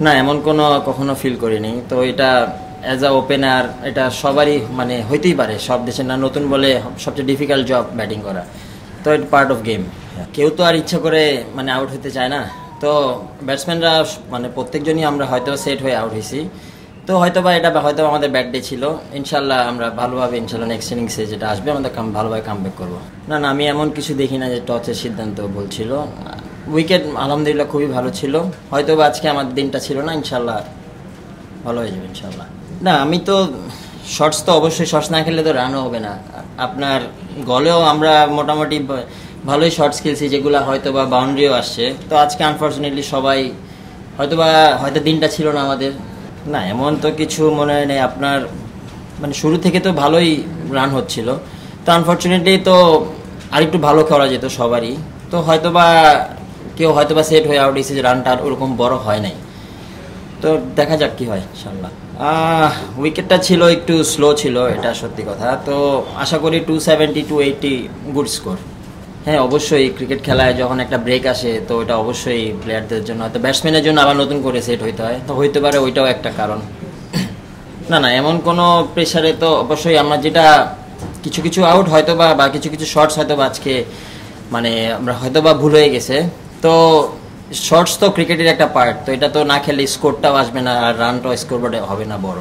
না, এমন কোনো কখনো ফিল করিনি। তো এটা অ্যাজ আ ওপেনার এটা সবারই মানে হইতেই পারে, সব দেশের না নতুন বলে সবচেয়ে ডিফিকাল্ট জব ব্যাটিং করা। তো এটা পার্ট অফ গেম। কেউ তো আর ইচ্ছা করে মানে আউট হতে চায় না। তো ব্যাটসম্যানরা মানে প্রত্যেকজনই আমরা হয়তো সেট হয়ে আউট হয়েছি। তো হয়তোবা এটা হয়তো আমাদের ব্যাট ডে ছিল। ইনশাল্লাহ আমরা ভালোভাবে ইনশাল্লাহ নেক্সট ইনিংসে যেটা আসবে আমাদের ভালোভাবে কামব্যাক করবো। না না, আমি এমন কিছু দেখি না যে টসের সিদ্ধান্ত বলছিল। উইকেট আলহামদুলিল্লাহ খুবই ভালো ছিল। হয়তোবা আজকে আমার দিনটা ছিল না, ইনশাল্লাহ ভালো হয়ে যাবে ইনশাল্লাহ। না, আমি তো শর্টস তো অবশ্যই, শর্টস না খেললে তো রানও হবে না। আপনার গলেও আমরা মোটামুটি ভালোই শর্টস খেলছি, যেগুলো হয়তো বা বাউন্ডারিও আসছে। তো আজকে আনফর্চুনেটলি সবাই হয়তো দিনটা ছিল না আমাদের। না, এমন তো কিছু মনে হয় নেই। আপনার মানে শুরু থেকে তো ভালোই রান হচ্ছিল। তো আনফর্চুনেটলি তো আরেকটু ভালো খেলা যেত সবারই। তো হয়তোবা কেউ হয়তোবা সেট হয়ে আউট হয়েছে যে রানটা আর ওরকম বড় হয় নাই। তো দেখা যাক কি হয় ইনশাল্লাহ। উইকেটটা ছিল একটু স্লো ছিল, এটা সত্যি কথা। তো আশা করি 270 280 গুড স্কোর। হ্যাঁ, অবশ্যই ক্রিকেট খেলায় যখন একটা ব্রেক আসে তো এটা অবশ্যই প্লেয়ারদের জন্য, হয়তো ব্যাটসম্যানের জন্য আবার নতুন করে সেট হইতে হয়। তো হইতে পারে ওইটাও একটা কারণ। না না, এমন কোনো প্রেশারে তো অবশ্যই আমরা যেটা কিছু কিছু আউট হয়তো বা কিছু কিছু শর্টস হয়তো বা আজকে মানে আমরা হয়তো বা ভুল হয়ে গেছে। তো শর্টস তো ক্রিকেটের একটা পার্ট। তো এটা তো না খেলে স্কোরটাও আসবে না আর রানটাও স্কোর বোর্ডে হবে না বড়।